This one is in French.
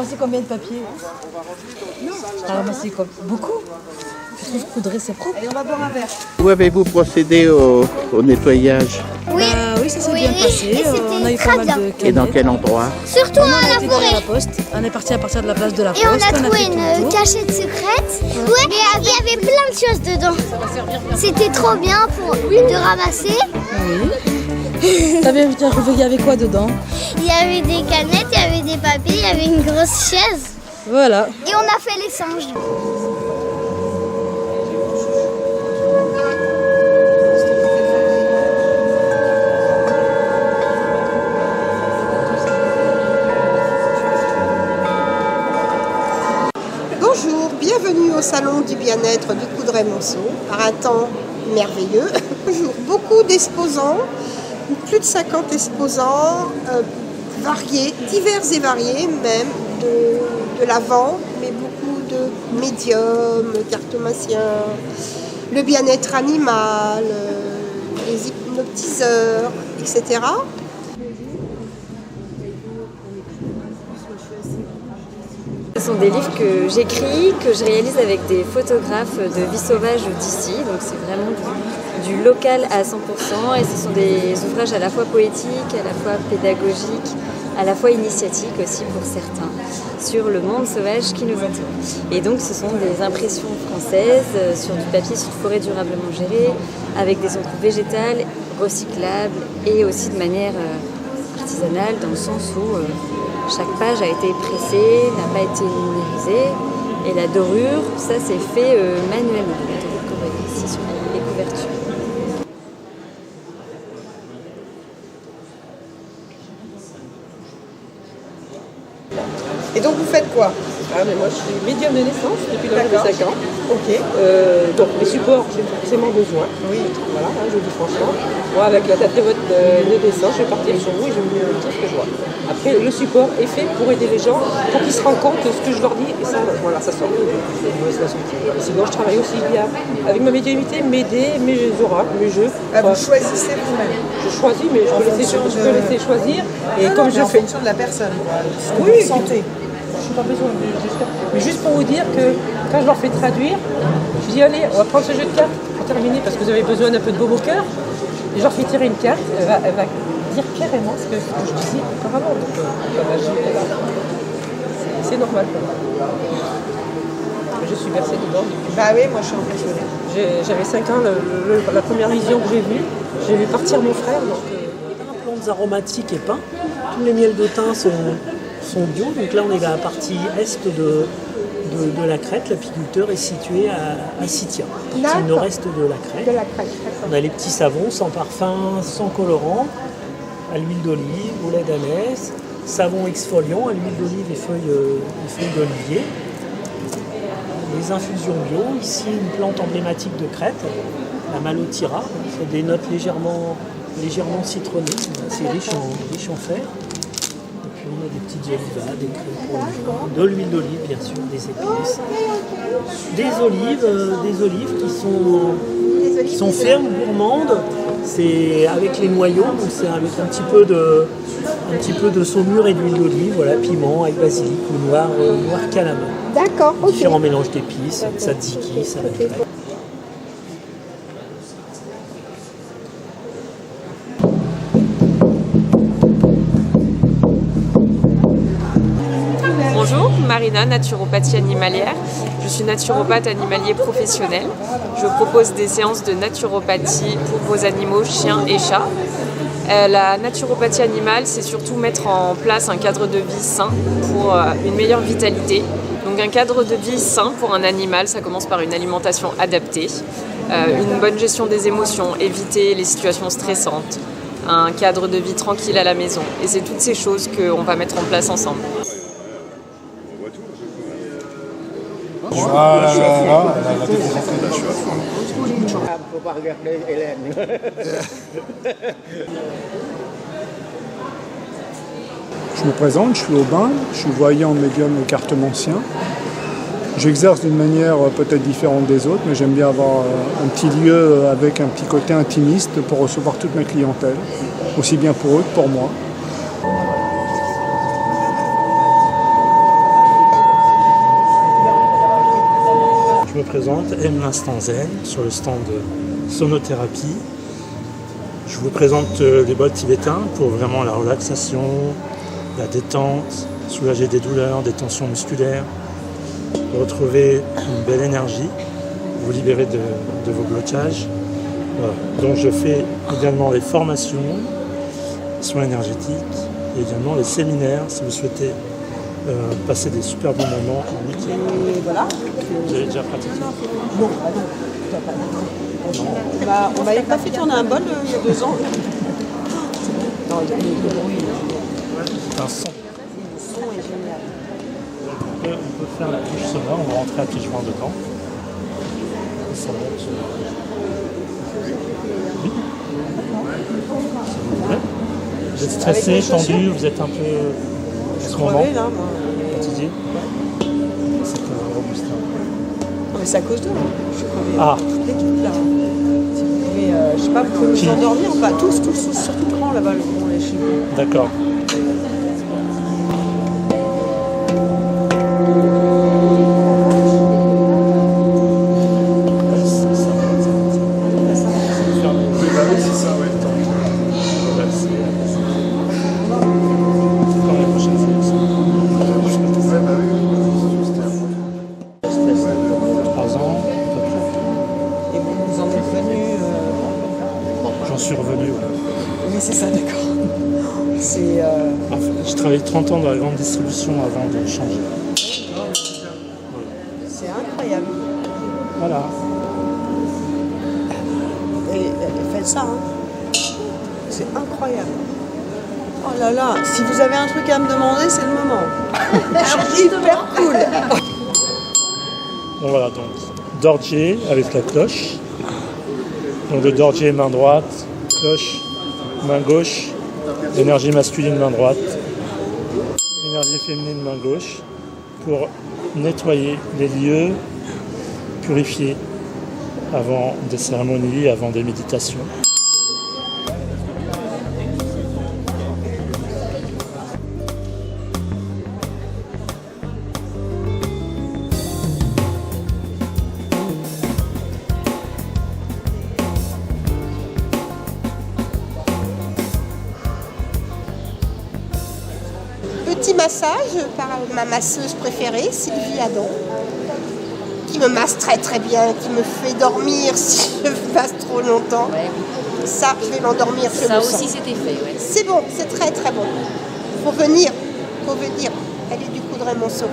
ramassé combien de papier? Tu as ramassé beaucoup? Je trouve que coudrer c'est propre. Allez, on va boire un verre. Où avez-vous procédé au nettoyage? Oui, oui, ça s'est bien passé. On a eu pas mal de canettes. Et dans quel endroit? Surtout à la forêt. La poste. On est parti à partir de la place de la Poste. Et on a trouvé une cachette secrète. Ouais, et il y avait plein de choses dedans. C'était trop bien de ramasser. Oui. T'as trouvé il y avait quoi dedans? Il y avait des canettes, il y avait des papiers, il y avait une grosse chaise. Voilà. Et on a fait les singes. Bonjour, bienvenue au salon du bien-être du Coudray-Montceau, par un temps merveilleux. Toujours beaucoup d'exposants, plus de 50 exposants, variés, divers et variés même, de l'avant, mais beaucoup de médiums, cartomanciens, le bien-être animal, les hypnotiseurs, etc. Ce sont des livres que j'écris, que je réalise avec des photographes de vie sauvage d'ici. Donc c'est vraiment du local à 100%. Et ce sont des ouvrages à la fois poétiques, à la fois pédagogiques, à la fois initiatiques aussi pour certains, sur le monde sauvage qui nous entoure. Et donc ce sont des impressions françaises sur du papier sur forêt durablement gérée, avec des encres végétales, recyclables et aussi de manière artisanale, dans le sens où chaque page a été pressée, n'a pas été numérisée. Et la dorure, ça c'est fait manuellement. La dorure qu'on voit ici sur les couvertures. Et donc vous faites quoi? Mais moi je suis médium de naissance depuis l'âge de 5 ans. Ok. Donc les supports, j'ai forcément besoin. Oui. Voilà, je vous dis franchement. Moi avec la date de votre de naissance, je vais partir sur vous et je vais vous dire ce que je vois. Après le support est fait pour aider les gens, pour qu'ils se rendent compte de ce que je leur dis et ça, voilà, ça sort. Sinon je travaille aussi avec ma médiumnité, m'aider, mes oracles, mes jeux. Vous choisissez vous-même? Je choisis, mais je peux laisser choisir. Et comme je fais en fonction de la personne, Oui, santé. Je n'ai pas besoin, mais juste pour vous dire que quand je leur fais traduire, je dis allez, on va prendre ce jeu de cartes pour terminer parce que vous avez besoin d'un peu de baume au cœur. Et je leur fais tirer une carte, elle va dire carrément ce que je disais auparavant. Donc la magie est là. C'est normal pour moi. Je suis versée dedans. Bah oui, moi je suis impressionnée. J'avais 5 ans, la première vision que j'ai vu partir mon frère. Donc, plantes aromatiques et pain. Tous les miels de thym sont bio. Donc là, on est dans la partie est de la Crète. L'apiculteur est situé à Sitia. C'est le nord-est de la Crète. On a les petits savons sans parfum, sans colorant, à l'huile d'olive, au lait d'ânesse, savon exfoliant à l'huile d'olive et feuilles d'olivier. Les infusions bio. Ici, une plante emblématique de Crète, la Malotira. C'est des notes légèrement citronnées. C'est riche en fer. On a des petites olivas, des crèmes pour les gens, de l'huile d'olive bien sûr, des épices, des olives qui sont fermes, gourmandes. C'est avec les noyaux, donc c'est avec un petit peu de saumure et d'huile d'olive, voilà, piment, avec basilic ou noir cannamon. D'accord, ok. Différents mélanges d'épices, tzatziki, ça va être prêt. Bonjour, Marina, naturopathie animalière. Je suis naturopathe animalier professionnel. Je propose des séances de naturopathie pour vos animaux, chiens et chats. La naturopathie animale, c'est surtout mettre en place un cadre de vie sain pour une meilleure vitalité. Donc un cadre de vie sain pour un animal, ça commence par une alimentation adaptée, une bonne gestion des émotions, éviter les situations stressantes, un cadre de vie tranquille à la maison. Et c'est toutes ces choses qu'on va mettre en place ensemble. Je suis à fond. Faut pas regarder Hélène. Je me présente, je suis Aubin, je suis voyant, médium et cartomancien. J'exerce d'une manière peut-être différente des autres, mais j'aime bien avoir un petit lieu avec un petit côté intimiste pour recevoir toute ma clientèle, aussi bien pour eux que pour moi. Je me présente, M l'instant zen, sur le stand de sonothérapie. Je vous présente les bols tibétains pour vraiment la relaxation, la détente, soulager des douleurs, des tensions musculaires, retrouver une belle énergie, vous libérer de vos blocages. Voilà. Donc je fais également les formations, soins énergétiques et également les séminaires si vous souhaitez passer des super bons moments en week-end. Et voilà. Vous avez déjà pratiqué? Non, on m'avait pas fait tourner un bol il y a 2 ans. Non, il y a le bruit. C'est un son. Le son est génial. On peut faire la touche sonore, on va rentrer à pieds joints dedans. Et ça monte. Oui. Si vous voulez. Vous êtes stressé, tendu, vous êtes un peu en ce moment fatigué. C'est robuste. Mais c'est à cause d'eux. Je suis crevée. Ah. Toute l'équipe là. Si vous pouvez, je sais pas, vous pouvez vous endormir. Enfin, tous, surtout le grand là-bas, le grand, les cheveux. D'accord. J'en suis revenu. Oui, c'est ça, d'accord. C'est. Je travaillais 30 ans dans la grande distribution avant de changer. C'est incroyable. Voilà. Et faites ça, hein. C'est incroyable. Oh là là, si vous avez un truc à me demander, c'est le moment. Je suis hyper cool. Bon voilà, donc Dorje avec la cloche. Donc le Dorje main droite, cloche main gauche, énergie masculine main droite, énergie féminine main gauche, pour nettoyer les lieux, purifier avant des cérémonies, avant des méditations. Petit massage par ma masseuse préférée, Sylvie Adam, qui me masse très très bien, qui me fait dormir si je passe trop longtemps. Ouais. Ça, je vais m'endormir. Ça aussi, c'était fait. Ouais. C'est bon, c'est très très bon. Faut venir. Elle est du Coudray-Monceau.